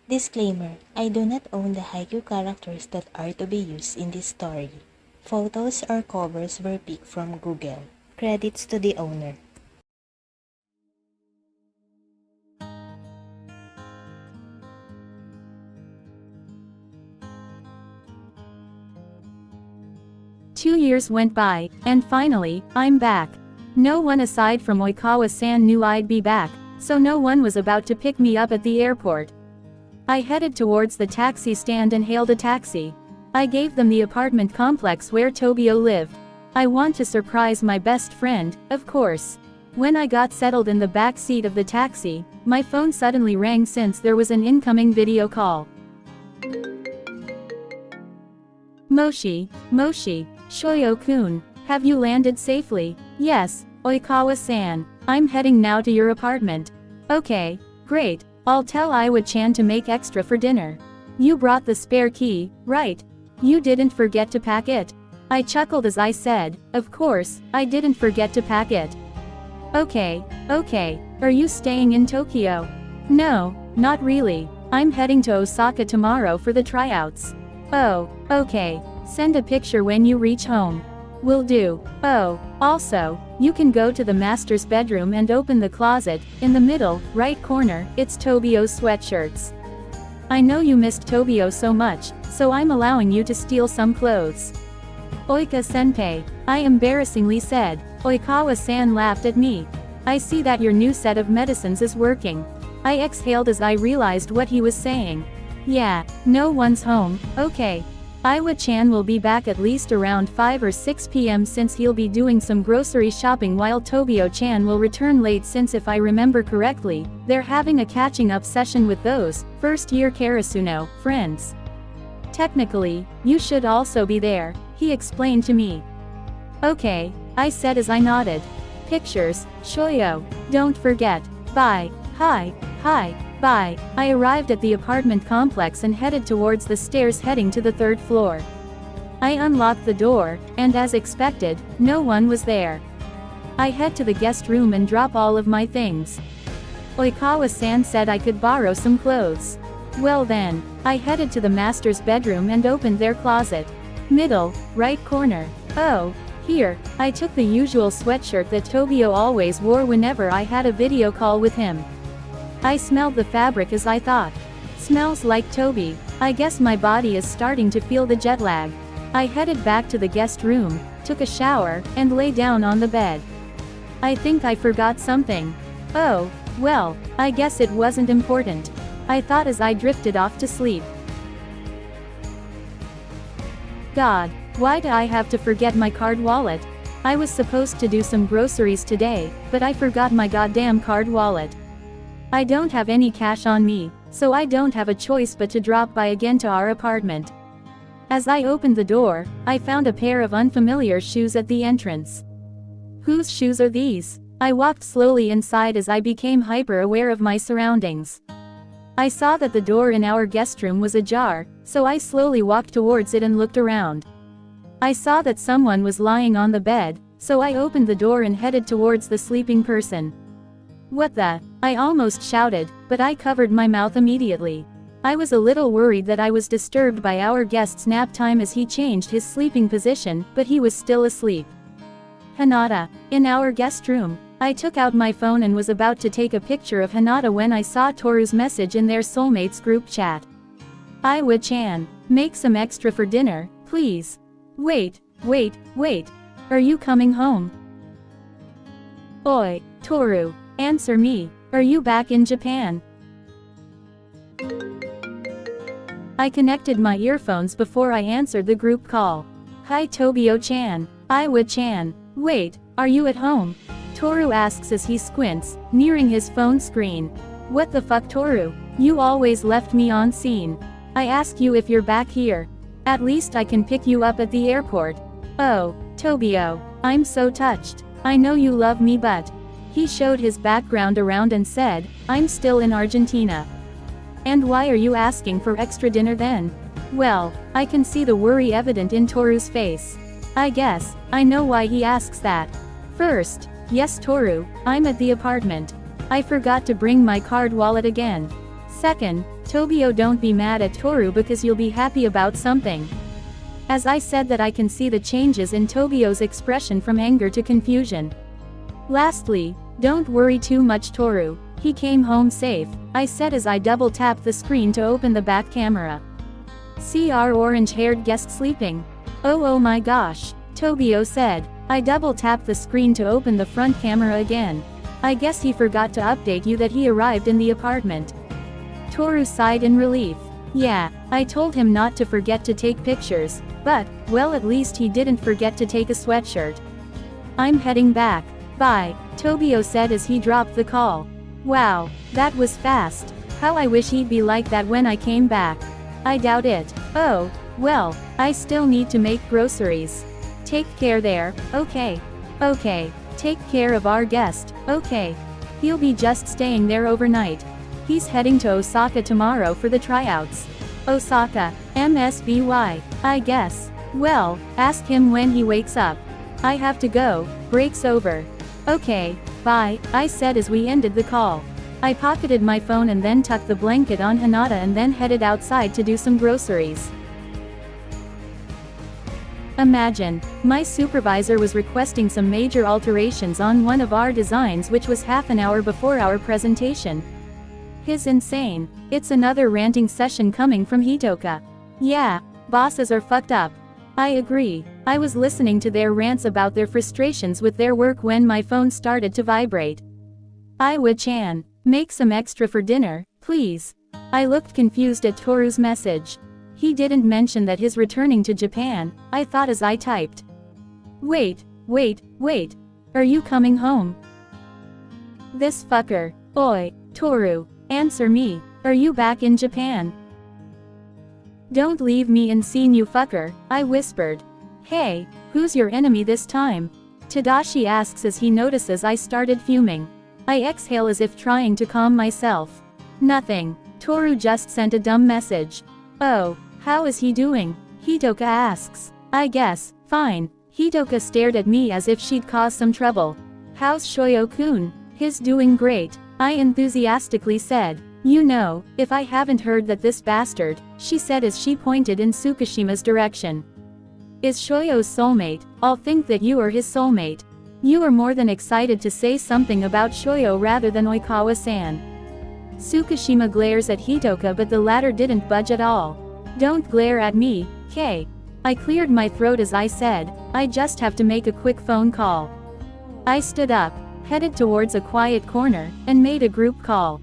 Disclaimer: I do not own the haiku characters that are to be used in this story. Photos or covers were picked from Google. Credits to the owner. Two years went by, and finally, I'm back. No one aside from Oikawa-san knew I'd be back, so no one was about to pick me up at the airport. I headed towards the taxi stand and hailed a taxi. I gave them the apartment complex where Tobio lived. I want to surprise my best friend, of course. When I got settled in the back seat of the taxi, my phone suddenly rang since there was an incoming video call. Moshi, Shōyō-kun, have you landed safely? Yes, Oikawa-san, I'm heading now to your apartment. Okay, great, I'll tell Iwa-chan to make extra for dinner. You brought the spare key, right? You didn't forget to pack it. I chuckled as I said, of course, I didn't forget to pack it. Okay, are you staying in Tokyo? No, not really, I'm heading to Osaka tomorrow for the tryouts. Oh, okay, send a picture when you reach home. Will do. Oh, also, you can go to the master's bedroom and open the closet, in the middle, right corner, it's Tobio's sweatshirts. I know you missed Tobio so much, so I'm allowing you to steal some clothes. Oika-senpai, I embarrassingly said. Oikawa-san laughed at me. I see that your new set of medicines is working. I exhaled as I realized what he was saying. Yeah, no one's home, okay. Iwa-chan will be back at least around 5 or 6 p.m. since he'll be doing some grocery shopping, while Tobio-chan will return late since, if I remember correctly, they're having a catching up session with those first-year Karasuno friends. Technically, you should also be there, he explained to me. Okay, I said as I nodded. Pictures, Shōyō, don't forget. Bye. Hi, bye. I arrived at the apartment complex and headed towards the stairs heading to the third floor. I unlocked the door, and as expected, no one was there. I head to the guest room and drop all of my things. Oikawa-san said I could borrow some clothes. Well then, I headed to the master's bedroom and opened their closet. Middle, right corner. Oh, here, I took the usual sweatshirt that Tobio always wore whenever I had a video call with him. I smelled the fabric as I thought. Smells like Toby, I guess my body is starting to feel the jet lag. I headed back to the guest room, took a shower, and lay down on the bed. I think I forgot something. Oh, well, I guess it wasn't important, I thought as I drifted off to sleep. God, why do I have to forget my card wallet? I was supposed to do some groceries today, but I forgot my goddamn card wallet. I don't have any cash on me, so I don't have a choice but to drop by again to our apartment. As I opened the door, I found a pair of unfamiliar shoes at the entrance. Whose shoes are these? I walked slowly inside as I became hyper-aware of my surroundings. I saw that the door in our guest room was ajar, so I slowly walked towards it and looked around. I saw that someone was lying on the bed, so I opened the door and headed towards the sleeping person. What the? I almost shouted, but I covered my mouth immediately. I was a little worried that I was disturbed by our guest's nap time as he changed his sleeping position, but he was still asleep. Hinata, in our guest room. I took out my phone and was about to take a picture of Hinata when I saw Toru's message in their soulmates group chat. Iwa-chan, make some extra for dinner, please. Wait. Are you coming home? Oi, Toru, answer me, are you back in Japan? I connected my earphones before I answered the group call. Hi Tobio-chan, Iwa-chan, wait, are you at home? Toru asks as he squints, nearing his phone screen. What the fuck Toru, you always left me on scene. I ask you if you're back here. At least I can pick you up at the airport. Oh, Tobio, I'm so touched. I know you love me but... He showed his background around and said, I'm still in Argentina. And why are you asking for extra dinner then? Well, I can see the worry evident in Toru's face. I guess, I know why he asks that. First, yes Toru, I'm at the apartment. I forgot to bring my card wallet again. Second, Tobio, don't be mad at Toru because you'll be happy about something. As I said that, I can see the changes in Tobio's expression from anger to confusion. Lastly, don't worry too much Toru, he came home safe, I said as I double tapped the screen to open the back camera. See our orange-haired guest sleeping? Oh my gosh, Tobio said. I double tapped the screen to open the front camera again. I guess he forgot to update you that he arrived in the apartment. Toru sighed in relief. Yeah, I told him not to forget to take pictures, but, well, at least he didn't forget to take a sweatshirt. I'm heading back. Bye, Tobio said as he dropped the call. Wow, that was fast. How I wish he'd be like that when I came back. I doubt it. Oh, well, I still need to make groceries. Take care there, okay. Okay, take care of our guest, okay. He'll be just staying there overnight. He's heading to Osaka tomorrow for the tryouts. Osaka, MSBY, I guess. Well, ask him when he wakes up. I have to go, break's over. Okay, bye, I said as we ended the call. I pocketed my phone and then tucked the blanket on Hinata and then headed outside to do some groceries. Imagine, my supervisor was requesting some major alterations on one of our designs which was half an hour before our presentation. He's insane. It's another ranting session coming from Hitoka. Yeah, bosses are fucked up. I agree. I was listening to their rants about their frustrations with their work when my phone started to vibrate. Iwa-chan, make some extra for dinner, please. I looked confused at Toru's message. He didn't mention that he's returning to Japan, I thought as I typed. Wait. Are you coming home? This fucker. Oi, Toru, answer me. Are you back in Japan? Don't leave me in scene, you fucker, I whispered. Hey, who's your enemy this time? Tadashi asks as he notices I started fuming. I exhale as if trying to calm myself. Nothing. Toru just sent a dumb message. Oh, how is he doing? Hitoka asks. I guess, fine. Hitoka stared at me as if she'd caused some trouble. How's Shōyō-kun? He's doing great, I enthusiastically said. You know, if I haven't heard that this bastard, she said as she pointed in Tsukishima's direction. Is Shōyō's soulmate, I'll think that you are his soulmate. You are more than excited to say something about Shōyō rather than Oikawa-san. Tsukishima glares at Hitoka but the latter didn't budge at all. Don't glare at me, Kay. I cleared my throat as I said, I just have to make a quick phone call. I stood up, headed towards a quiet corner, and made a group call.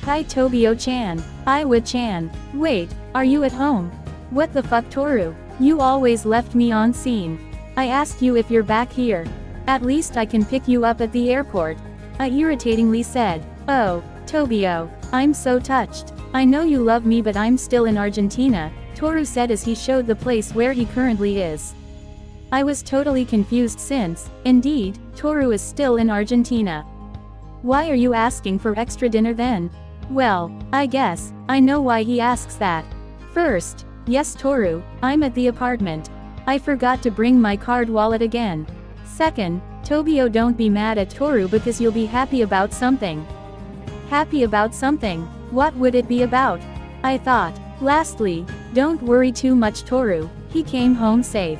Hi Tobio-chan, Iwa-chan, wait, are you at home? What the fuck Toru, you always left me on scene. I asked you if you're back here. At least I can pick you up at the airport. I irritatingly said, oh, Tobio, I'm so touched. I know you love me but I'm still in Argentina, Toru said as he showed the place where he currently is. I was totally confused since, indeed, Toru is still in Argentina. Why are you asking for extra dinner then? Well, I guess, I know why he asks that. First, yes Toru, I'm at the apartment. I forgot to bring my card wallet again. Second, Tobio, don't be mad at Toru because you'll be happy about something. Happy about something? What would it be about? I thought. Lastly, don't worry too much Toru, he came home safe.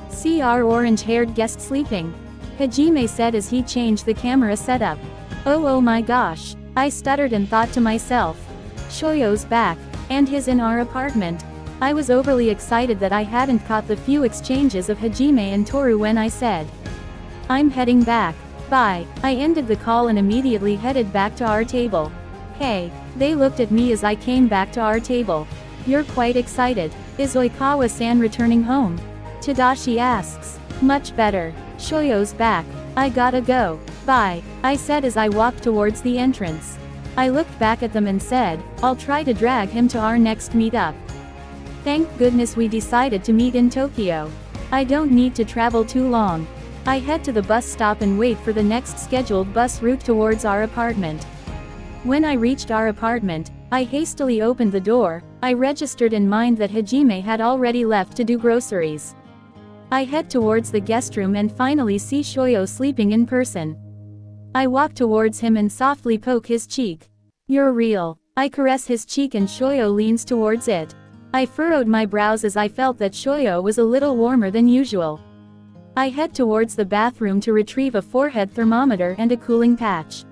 See our orange-haired guest sleeping? Hajime said as he changed the camera setup. Oh my gosh, I stuttered and thought to myself. Shōyō's back, and he's in our apartment. I was overly excited that I hadn't caught the few exchanges of Hajime and Toru when I said, I'm heading back. Bye. I ended the call and immediately headed back to our table. Hey, they looked at me as I came back to our table. You're quite excited. Is Oikawa-san returning home? Tadashi asks. Much better. Shōyō's back. I gotta go. Bye, I said as I walked towards the entrance. I looked back at them and said, I'll try to drag him to our next meetup. Thank goodness we decided to meet in Tokyo. I don't need to travel too long. I head to the bus stop and wait for the next scheduled bus route towards our apartment. When I reached our apartment, I hastily opened the door. I registered in mind that Hajime had already left to do groceries. I head towards the guest room and finally see Shōyō sleeping in person. I walk towards him and softly poke his cheek. You're real. I caress his cheek and Shōyō leans towards it. I furrowed my brows as I felt that Shōyō was a little warmer than usual. I head towards the bathroom to retrieve a forehead thermometer and a cooling patch.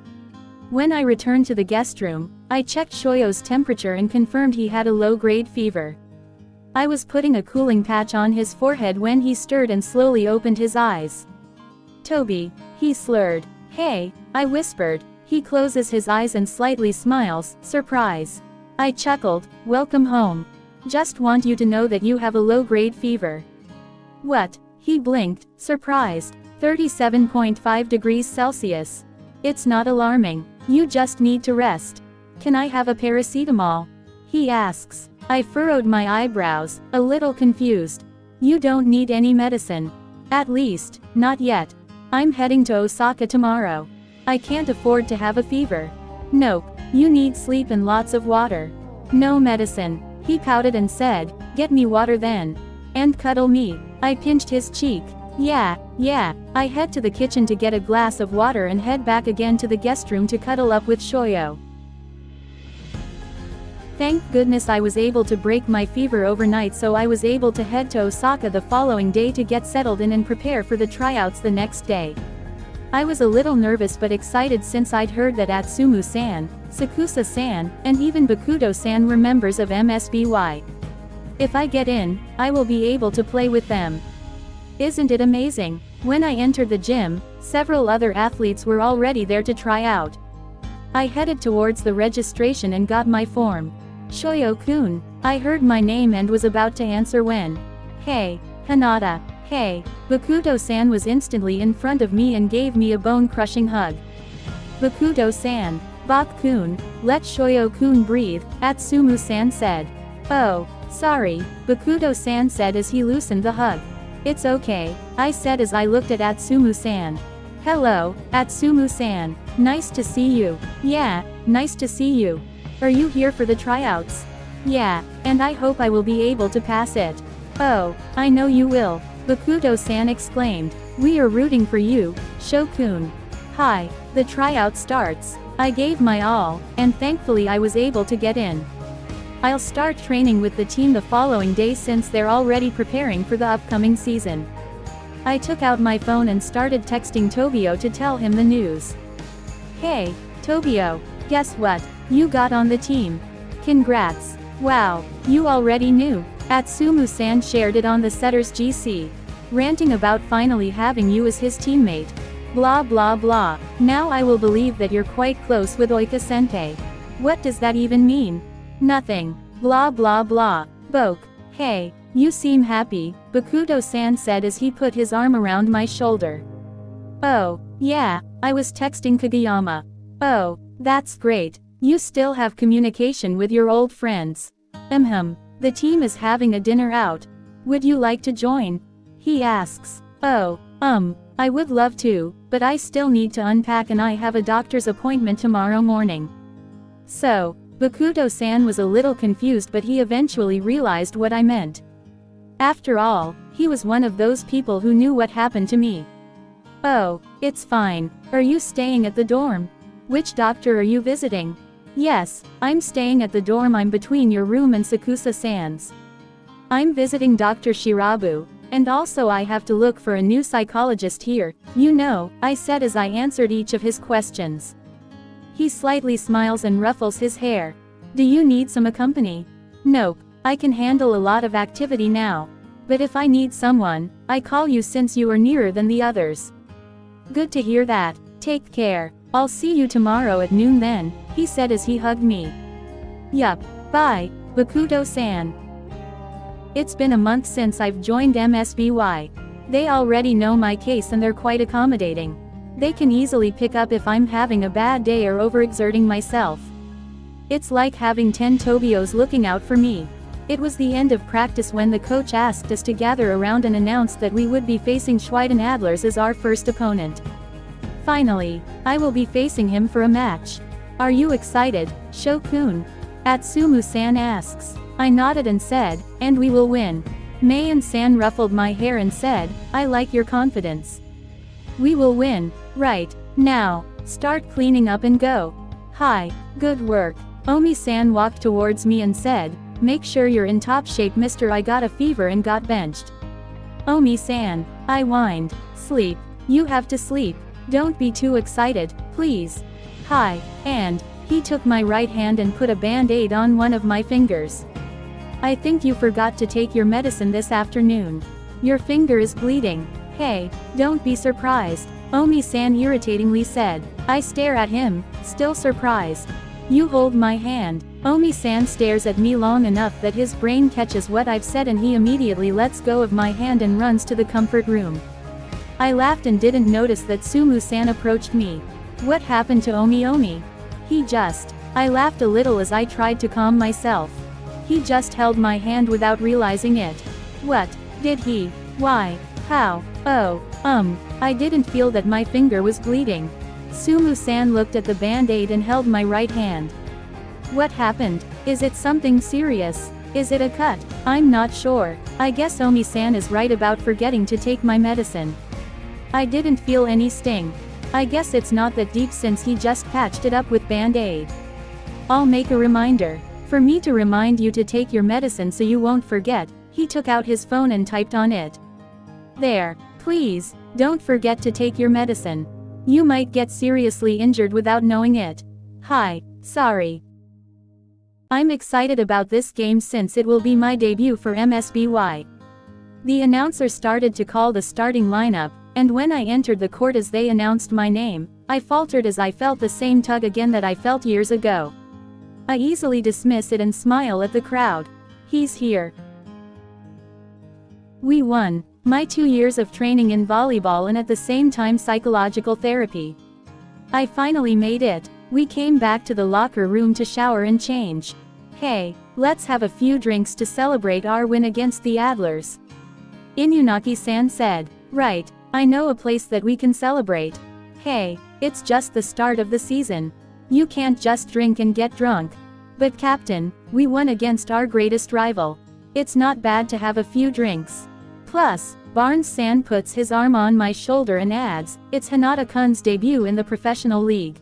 When I returned to the guest room, I checked Shōyō's temperature and confirmed he had a low-grade fever. I was putting a cooling patch on his forehead when he stirred and slowly opened his eyes. "Toby," he slurred. "Hey," I whispered. He closes his eyes and slightly smiles, surprise. I chuckled, "Welcome home. Just want you to know that you have a low-grade fever." "What?" He blinked, surprised. 37.5 degrees Celsius. "It's not alarming. You just need to rest. Can I have a paracetamol?" he asks. I furrowed my eyebrows, a little confused. "You don't need any medicine. At least, not yet. I'm heading to Osaka tomorrow. I can't afford to have a fever." "Nope, you need sleep and lots of water. No medicine." He pouted and said, "Get me water then. And cuddle me." I pinched his cheek. Yeah. I head to the kitchen to get a glass of water and head back again to the guest room to cuddle up with Shōyō. Thank goodness I was able to break my fever overnight, so I was able to head to Osaka the following day to get settled in and prepare for the tryouts the next day. I was a little nervous but excited since I'd heard that Atsumu-san, Sakusa-san, and even Bakuto-san were members of MSBY. If I get in, I will be able to play with them. Isn't it amazing? When I entered the gym, several other athletes were already there to try out. I headed towards the registration and got my form. "Shōyō-kun," I heard my name and was about to answer when, "Hey, Hinata." "Hey." Bakuto-san was instantly in front of me and gave me a bone-crushing hug. "Bakuto-san." "Bak-kun, let Shōyō-kun breathe," Atsumu-san said. "Oh, sorry," Bakuto-san said as he loosened the hug. "It's okay," I said as I looked at Atsumu-san. "Hello, Atsumu-san. Nice to see you." "Yeah, nice to see you. Are you here for the tryouts?" "Yeah, and I hope I will be able to pass it." "Oh, I know you will," Bakuto-san exclaimed. "We are rooting for you, Shō-kun." "Hi." The tryout starts. I gave my all, and thankfully I was able to get in. I'll start training with the team the following day since they're already preparing for the upcoming season. I took out my phone and started texting Tobio to tell him the news. "Hey, Tobio, guess what? You got on the team. Congrats. Wow, you already knew." Atsumu-san shared it on the Setters GC. "Ranting about finally having you as his teammate. Blah blah blah. Now I will believe that you're quite close with Oika-senpai." "What does that even mean?" "Nothing. Blah blah blah." "Boke. Hey, you seem happy," Bakuto-san said as he put his arm around my shoulder. "Oh, yeah, I was texting Kageyama." "Oh, that's great. You still have communication with your old friends." The team is having a dinner out. Would you like to join?" he asks. "Oh, I would love to, but I still need to unpack and I have a doctor's appointment tomorrow morning." So, Bakuto-san was a little confused, but he eventually realized what I meant. After all, he was one of those people who knew what happened to me. "Oh, it's fine. Are you staying at the dorm? Which doctor are you visiting?" "Yes, I'm staying at the dorm. I'm between your room and Sakusa-san's. I'm visiting Dr. Shirabu, and also I have to look for a new psychologist here, you know," I said as I answered each of his questions. He slightly smiles and ruffles his hair. "Do you need some company?" "Nope, I can handle a lot of activity now. But if I need someone, I call you since you are nearer than the others." "Good to hear that. Take care. I'll see you tomorrow at noon then," he said as he hugged me. "Yup. Bye, Bakuto-san." It's been a month since I've joined MSBY. They already know my case and they're quite accommodating. They can easily pick up if I'm having a bad day or overexerting myself. It's like having 10 Tobios looking out for me. It was the end of practice when the coach asked us to gather around and announced that we would be facing Schweiden Adlers as our first opponent. Finally, I will be facing him for a match. "Are you excited, Shō-kun?" Atsumu-san asks. I nodded and said, "And we will win." Mayan-san ruffled my hair and said, "I like your confidence. We will win. Right, now, start cleaning up and go." "Hi, good work." Omi-san walked towards me and said, "Make sure you're in top shape, mister. I got a fever and got benched." Omi-san, I whined. "Sleep. You have to sleep. Don't be too excited, please." Hi, and he took my right hand and put a band-aid on one of my fingers. "I think you forgot to take your medicine this afternoon. Your finger is bleeding." "Hey, don't be surprised," Omi-san irritatingly said. I stare at him, still surprised. "You hold my hand." Omi-san stares at me long enough that his brain catches what I've said and he immediately lets go of my hand and runs to the comfort room. I laughed and didn't notice that Sumu-san approached me. "What happened to Omi-Omi?" I laughed a little as I tried to calm myself. "He just held my hand without realizing it." "What? Did he? Why? How? Oh, I didn't feel that my finger was bleeding." Sumu-san looked at the band-aid and held my right hand. "What happened? Is it something serious? Is it a cut?" "I'm not sure. I guess Omi-san is right about forgetting to take my medicine." I didn't feel any sting. I guess it's not that deep since he just patched it up with band-aid. "I'll make a reminder. For me to remind you to take your medicine so you won't forget." He took out his phone and typed on it. "There. Please, don't forget to take your medicine. You might get seriously injured without knowing it." "Hi, sorry. I'm excited about this game since it will be my debut for MSBY." The announcer started to call the starting lineup, and when I entered the court as they announced my name, I faltered as I felt the same tug again that I felt years ago. I easily dismiss it and smile at the crowd. He's here. We won. My 2 years of training in volleyball and at the same time psychological therapy. I finally made it. We came back to the locker room to shower and change. "Hey, let's have a few drinks to celebrate our win against the Adlers," Inunaki-san said. "Right, I know a place that we can celebrate." "Hey, it's just the start of the season. You can't just drink and get drunk." "But Captain, we won against our greatest rival. It's not bad to have a few drinks. Plus, Barnes-san puts his arm on my shoulder and adds, it's Hanada-kun's debut in the professional league.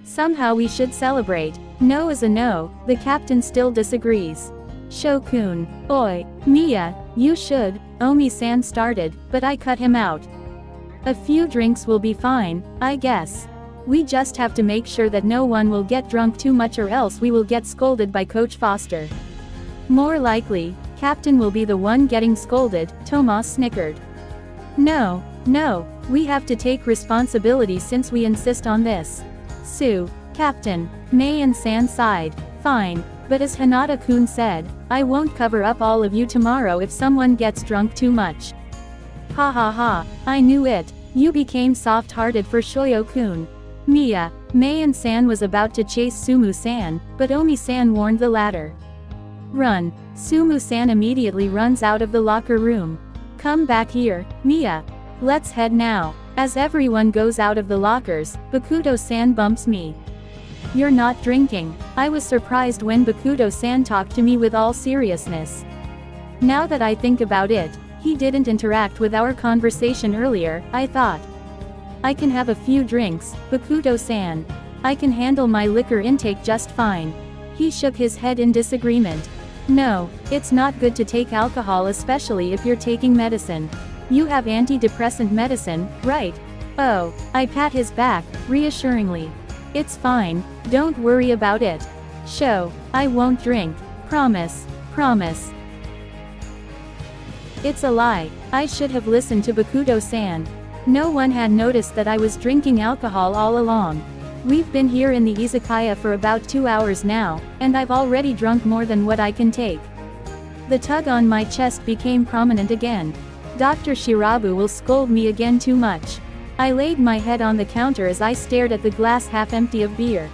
Somehow we should celebrate." No is a no, the captain still disagrees. "Shō-kun, oi, Mia, you should," Omi-san started, but I cut him out. "A few drinks will be fine, I guess. We just have to make sure that no one will get drunk too much or else we will get scolded by Coach Foster." "More likely, Captain will be the one getting scolded," Tomas snickered. No, we have to take responsibility since we insist on this." Captain, Mei and San sighed. "Fine, but as Hanada-kun said, I won't cover up all of you tomorrow if someone gets drunk too much." "Ha ha ha, I knew it. You became soft-hearted for Shōyō-kun." Mia, Mei and San was about to chase Sumu-san, but Omi-san warned the latter. "Run." Sumu-san immediately runs out of the locker room. "Come back here, Mia. Let's head now." As everyone goes out of the lockers, Bakuto-san bumps me. "You're not drinking." I was surprised when Bakuto-san talked to me with all seriousness. Now that I think about it, he didn't interact with our conversation earlier, I thought. "I can have a few drinks, Bakuto-san. I can handle my liquor intake just fine." He shook his head in disagreement. "No, it's not good to take alcohol, especially if you're taking medicine. You have antidepressant medicine, right?" "Oh," I pat his back, reassuringly. "It's fine, don't worry about it. I won't drink. Promise. It's a lie. I should have listened to Bakuto-san. No one had noticed that I was drinking alcohol all along. We've been here in the izakaya for about 2 hours now, and I've already drunk more than what I can take." The tug on my chest became prominent again. Dr. Shirabu will scold me again too much. I laid my head on the counter as I stared at the glass half empty of beer.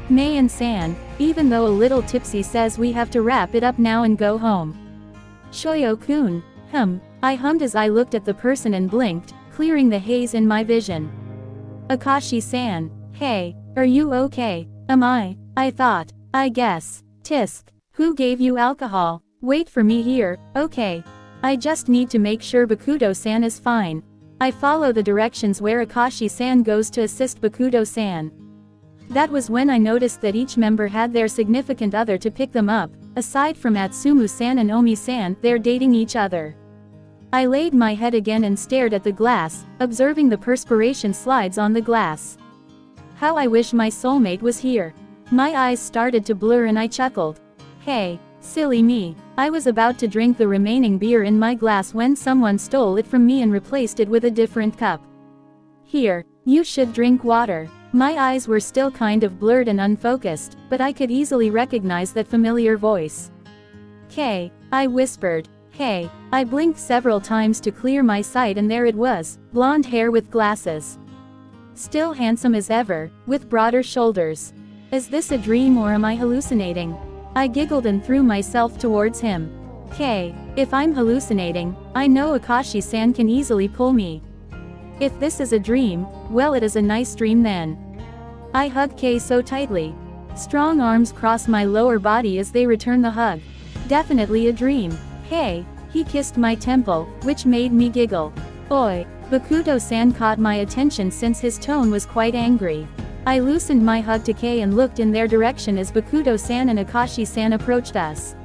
Mei and San, even though a little tipsy, says we have to wrap it up now and go home. "Shōyō-kun, I hummed as I looked at the person and blinked, clearing the haze in my vision. "Akashi-san, hey, are you okay?" "Am I thought, I guess. Tisk, who gave you alcohol?" "Wait for me here, okay? I just need to make sure Bakuto-san is fine." I follow the directions where Akashi-san goes to assist Bakuto-san. That was when I noticed that each member had their significant other to pick them up. Aside from Atsumu-san and Omi-san, they're dating each other. I laid my head again and stared at the glass, observing the perspiration slides on the glass. How I wish my soulmate was here. My eyes started to blur and I chuckled. Hey, silly me. I was about to drink the remaining beer in my glass when someone stole it from me and replaced it with a different cup. Here, you should drink water. My eyes were still kind of blurred and unfocused, but I could easily recognize that familiar voice. Kay, I whispered. Hey, I blinked several times to clear my sight and there it was, blonde hair with glasses. Still handsome as ever, with broader shoulders. Is this a dream or am I hallucinating? I giggled and threw myself towards him. Kay, if I'm hallucinating, I know Akashi-san can easily pull me. If this is a dream, well it is a nice dream then. I hugged Kay so tightly. Strong arms cross my lower body as they return the hug. Definitely a dream. Hey, he kissed my temple, which made me giggle. Oi, Bakuto-san caught my attention since his tone was quite angry. I loosened my hug to Kay and looked in their direction as Bakuto-san and Akashi-san approached us.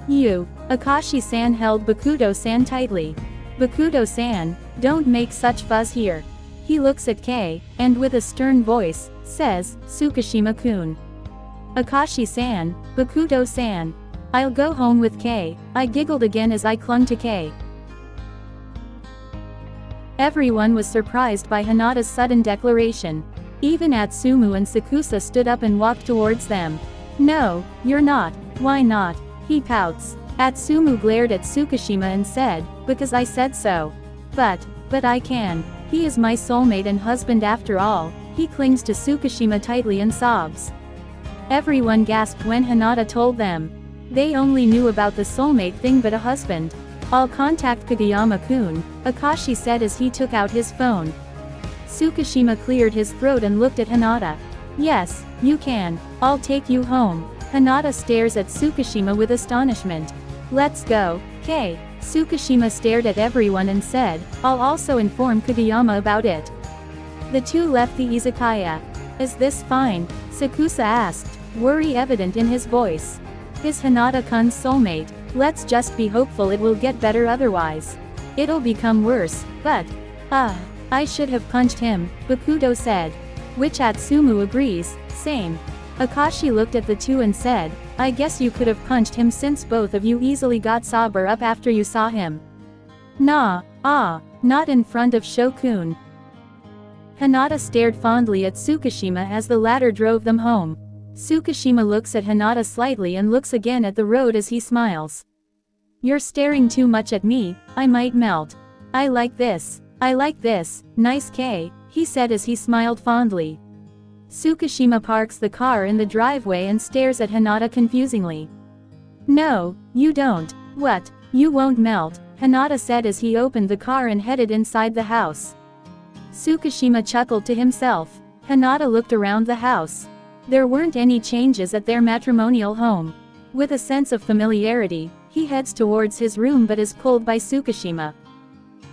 Akashi-san held Bakuto-san tightly. Bakuto-san, don't make such fuss here. He looks at Kay, and with a stern voice, says, Tsukishima-kun. Akashi-san, Bakuto-san. I'll go home with Kay. I giggled again as I clung to Kay. Everyone was surprised by Hinata's sudden declaration. Even Atsumu and Sakusa stood up and walked towards them. No, you're not. Why not? He pouts. Atsumu glared at Tsukishima and said, because I said so. But I can. He is my soulmate and husband after all. He clings to Tsukishima tightly and sobs. Everyone gasped when Hinata told them. They only knew about the soulmate thing but a husband. I'll contact Kageyama-kun, Akashi said as he took out his phone. Tsukishima cleared his throat and looked at Hinata. Yes, you can. I'll take you home. Hinata stares at Tsukishima with astonishment. Let's go, Kay. Tsukishima stared at everyone and said, I'll also inform Kageyama about it. The two left the izakaya. Is this fine? Sakusa asked, worry evident in his voice. Is Hinata-kun's soulmate? Let's just be hopeful it will get better otherwise. It'll become worse, but… I should have punched him, Bakuto said. Which Atsumu agrees, same. Akashi looked at the two and said, I guess you could have punched him since both of you easily got Saber up after you saw him. Nah, not in front of Shokun. Hinata stared fondly at Tsukishima as the latter drove them home. Tsukishima looks at Hinata slightly and looks again at the road as he smiles. You're staring too much at me, I might melt. I like this, nice Kay, he said as he smiled fondly. Tsukishima parks the car in the driveway and stares at Hinata confusingly. No, you don't. What, you won't melt, Hinata said as he opened the car and headed inside the house. Tsukishima chuckled to himself. Hinata looked around the house. There weren't any changes at their matrimonial home. With a sense of familiarity, he heads towards his room but is pulled by Tsukishima.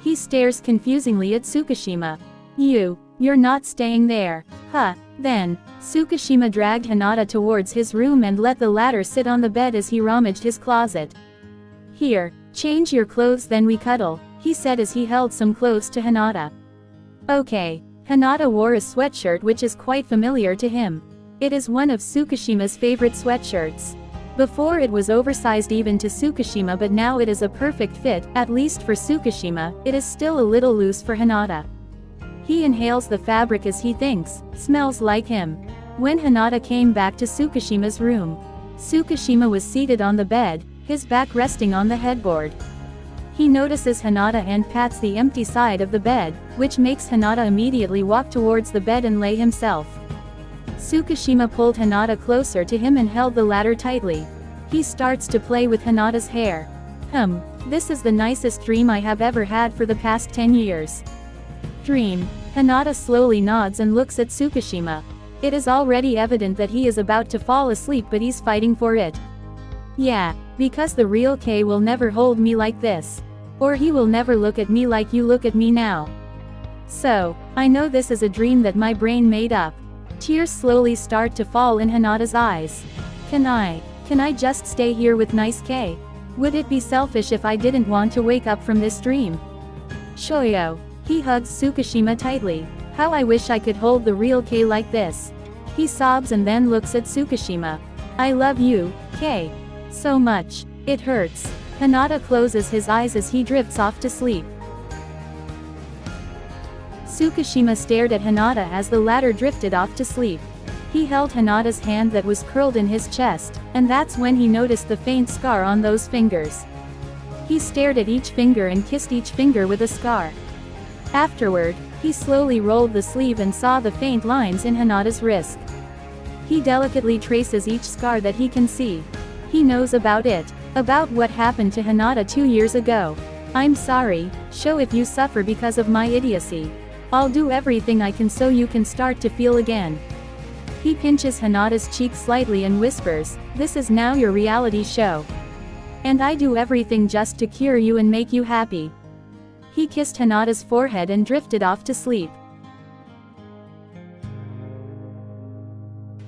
He stares confusingly at Tsukishima. You're not staying there. Then, Tsukishima dragged Hinata towards his room and let the latter sit on the bed as he rummaged his closet. Here, change your clothes then we cuddle, he said as he held some clothes to Hinata. Okay. Hinata wore a sweatshirt which is quite familiar to him. It is one of Tsukishima's favorite sweatshirts. Before it was oversized even to Tsukishima but now it is a perfect fit, at least for Tsukishima, it is still a little loose for Hinata. He inhales the fabric as he thinks, smells like him. When Hinata came back to Tsukishima's room, Tsukishima was seated on the bed, his back resting on the headboard. He notices Hinata and pats the empty side of the bed, which makes Hinata immediately walk towards the bed and lay himself. Tsukishima pulled Hinata closer to him and held the latter tightly. He starts to play with Hinata's hair. This is the nicest dream I have ever had for the past 10 years. Dream. Hinata slowly nods and looks at Tsukishima. It is already evident that he is about to fall asleep but he's fighting for it. Yeah, because the real Kay will never hold me like this. Or he will never look at me like you look at me now. So, I know this is a dream that my brain made up. Tears slowly start to fall in Hinata's eyes. Can I just stay here with nice K? Would it be selfish if I didn't want to wake up from this dream? Shōyō. He hugs TsukiHina tightly. How I wish I could hold the real K like this. He sobs and then looks at TsukiHina. I love you, K. So much. It hurts. Hinata closes his eyes as he drifts off to sleep. TsukiHina stared at Hinata as the latter drifted off to sleep. He held Hinata's hand that was curled in his chest, and that's when he noticed the faint scar on those fingers. He stared at each finger and kissed each finger with a scar. Afterward, he slowly rolled the sleeve and saw the faint lines in Hinata's wrist. He delicately traces each scar that he can see. He knows about it, about what happened to Hinata 2 years ago. I'm sorry, Shō, if you suffer because of my idiocy. I'll do everything I can so you can start to feel again. He pinches Hinata's cheek slightly and whispers, this is now your reality show. And I do everything just to cure you and make you happy. He kissed Hinata's forehead and drifted off to sleep.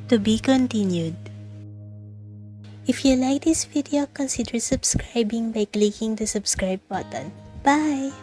To be continued. If you like this video, consider subscribing by clicking the subscribe button. Bye!